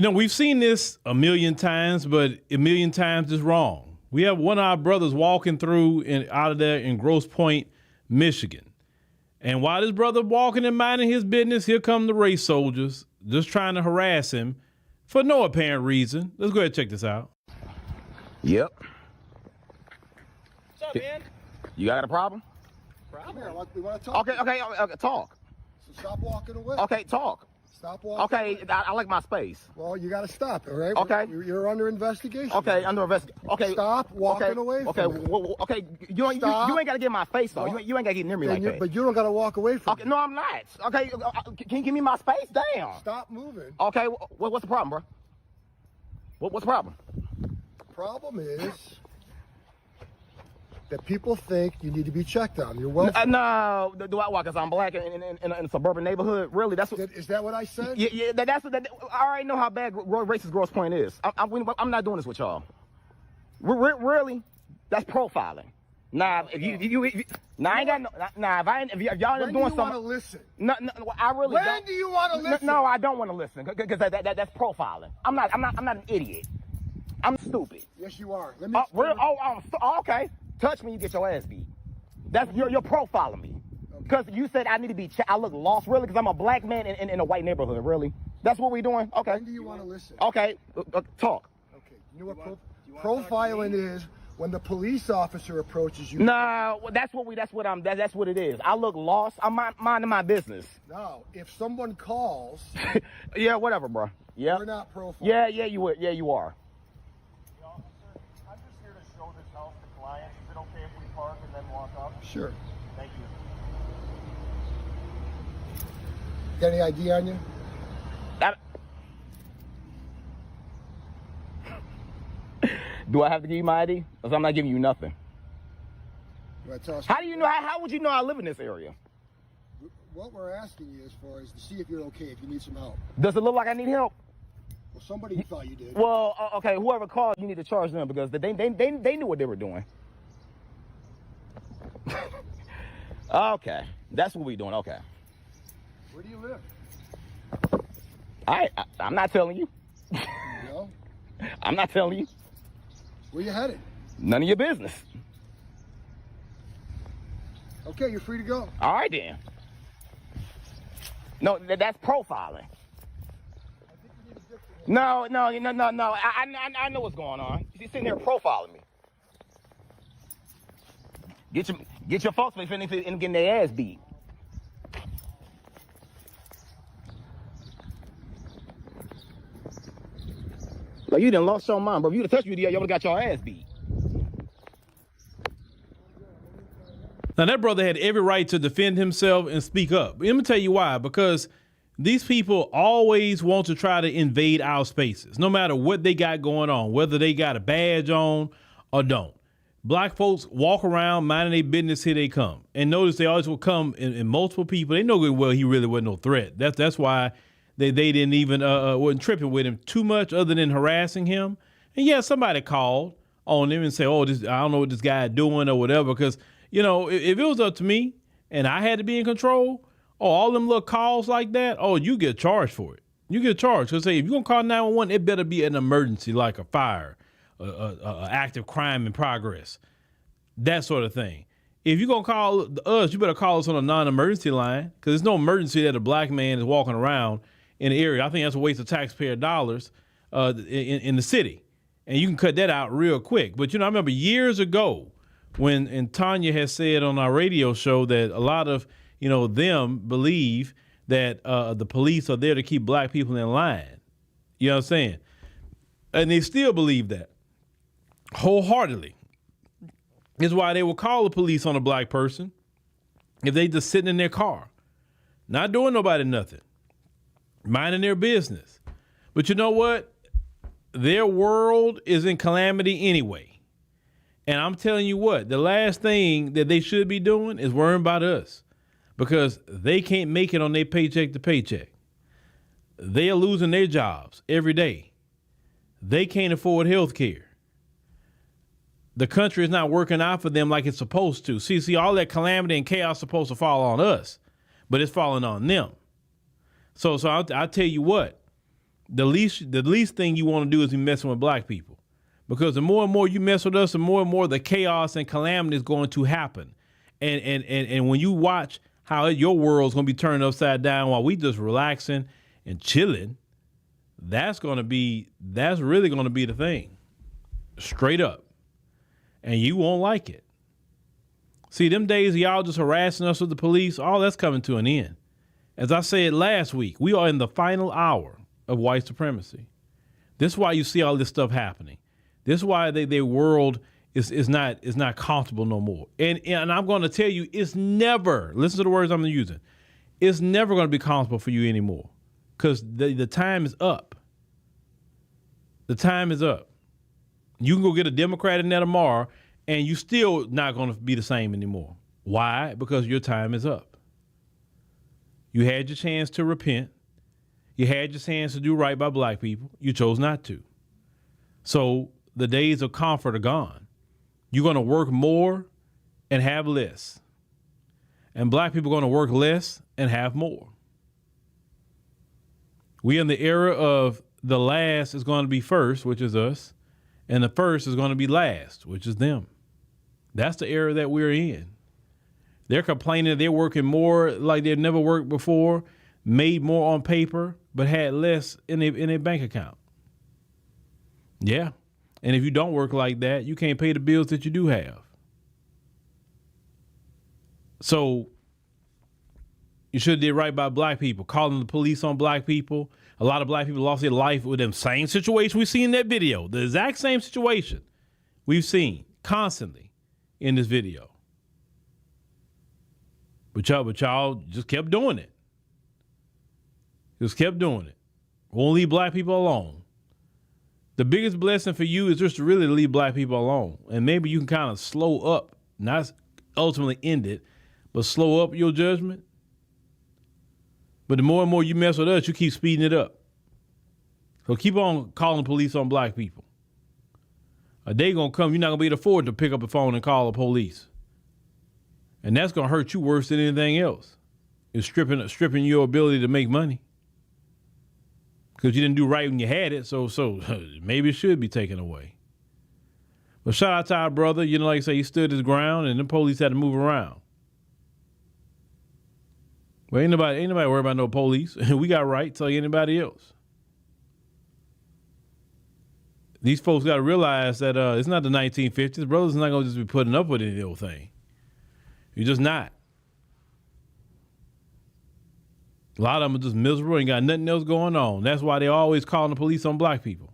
We've seen this a million times, but a million times is wrong. We have one of our brothers walking through out of there in Grosse Pointe, Michigan. And while this brother walking and minding his business, here come the race soldiers just trying to harass him for no apparent reason. Let's go ahead and check this out. Yep. What's up, man? You got a problem? Problem? Come here, we want to talk. Okay, talk. So stop walking away. Okay, talk. Stop walking Okay, away. I like my space. Well, you got to stop, all right? Okay. You're under investigation. Okay, under investigation. Okay. Stop walking away Okay, from me. okay. You ain't got to get in my face, though. You ain't got to get near me like that. But you don't got to walk away from Okay, me. no, I'm not. Okay, can you give me my space? Damn. Stop moving. Okay, what's the problem, bro? What's the problem? Problem is that people think you need to be checked on. You're welcome. No, do I walk? Because I'm black in a suburban neighborhood. Really, that's what. Is that what I said? Yeah. That's what. I already know how bad racist Grosse Pointe is. I'm not doing this with y'all. Really, that's profiling. Nah, if you nah, I ain't got no. Nah, if y'all are doing something. When do you want to listen? No, I really don't. When do you want to listen? No, I don't want to listen because that's profiling. I'm not an idiot. I'm stupid. Yes, you are. Let me. Okay. Touch me, you get your ass beat. That's you're profiling me. Because you said I need to be. I look lost, really, because I'm a black man in a white neighborhood. Really, that's what we doing. Okay. When do you want to listen? Okay, talk. Okay. You know what profiling is? When the police officer approaches you. No, that's what it is. I look lost. I'm minding my business. No, if someone calls. Yeah, whatever, bro. Yeah. You're not profiling. Yeah, you are. Yeah, you are. Officer, I'm just here to show this house to clients. Is it okay if we park and then walk up? Sure. Thank you. Got any ID on you? Do I have to give you my ID? Because I'm not giving you nothing. You want to tell us? How do you know? How would you know I live in this area? What we're asking you is to see if you're okay, if you need some help. Does it look like I need help? Well, somebody thought you did. Well, okay, whoever called, you need to charge them because they knew what they were doing. Okay, that's what we're doing. Okay. Where do you live? I'm not telling you. No? I'm not telling you. Where you headed? None of your business. Okay, you're free to go. All right, then. No, that's profiling. No. I know what's going on. She's sitting there profiling me. Get your folks and getting their ass beat. Like you done lost your mind, bro. If you'd have touched me, you would have got your ass beat. Now, that brother had every right to defend himself and speak up. Let me tell you why. Because these people always want to try to invade our spaces, no matter what they got going on, whether they got a badge on or don't. Black folks walk around minding their business, here they come. And notice they always will come in multiple people. They know good well he really wasn't no threat. That's why they didn't even wasn't tripping with him too much other than harassing him. And yeah, somebody called on him and say, I don't know what this guy doing or whatever. Because, if it was up to me and I had to be in control, all them little calls like that, you get charged for it. You get charged. Because if you're going to call 911, it better be an emergency like a fire, active crime in progress, that sort of thing. If you're going to call us, you better call us on a non-emergency line because there's no emergency that a black man is walking around in the area. I think that's a waste of taxpayer dollars in the city. And you can cut that out real quick. But, I remember years ago when Tanya has said on our radio show that a lot of, them believe that the police are there to keep black people in line. You know what I'm saying? And they still believe that wholeheartedly. It's why they will call the police on a black person if they just sitting in their car, not doing nobody nothing, minding their business. But you know what? Their world is in calamity anyway. And I'm telling you what, the last thing that they should be doing is worrying about us because they can't make it on their paycheck to paycheck. They are losing their jobs every day. They can't afford health care. The country is not working out for them like it's supposed to. See, all that calamity and chaos is supposed to fall on us, but it's falling on them. So I'll tell you what, the least thing you want to do is be messing with black people. Because the more and more you mess with us, the more the chaos and calamity is going to happen. And when you watch how your world's going to be turned upside down while we just relaxing and chilling, that's really going to be the thing. Straight up. And you won't like it. See, them days of y'all just harassing us with the police, all that's coming to an end. As I said last week, we are in the final hour of white supremacy. This is why you see all this stuff happening. This is why their world is not comfortable no more. And I'm going to tell you, it's never, listen to the words I'm using, it's never going to be comfortable for you anymore. Because the time is up. The time is up. You can go get a Democrat in there tomorrow, and you still not going to be the same anymore. Why? Because your time is up. You had your chance to repent. You had your chance to do right by black people. You chose not to. So the days of comfort are gone. You're going to work more and have less. And black people are going to work less and have more. We in the era of the last is going to be first, which is us, and the first is going to be last, which is them. That's the era that we're in. They're complaining they're working more like they've never worked before, made more on paper, but had less in their bank account. Yeah. And if you don't work like that, you can't pay the bills that you do have. So you should have did right by black people, calling the police on black people. A lot of black people lost their life with them same situation we see in that video. The exact same situation we've seen constantly in this video. But y'all just kept doing it. Just kept doing it. Won't leave black people alone. The biggest blessing for you is just to really leave black people alone. And maybe you can kind of slow up, not ultimately end it, but slow up your judgment. But the more and more you mess with us, you keep speeding it up. So keep on calling police on black people. A day gonna come, you're not gonna be able to afford to pick up the phone and call the police. And that's gonna hurt you worse than anything else. It's stripping your ability to make money. Because you didn't do right when you had it, so maybe it should be taken away. But shout out to our brother, like I say, he stood his ground and the police had to move around. Well, ain't nobody worried about no police. We got rights like anybody else. These folks got to realize that it's not the 1950s. Brothers are not going to just be putting up with any old thing. You're just not. A lot of them are just miserable and got nothing else going on. That's why they're always calling the police on black people.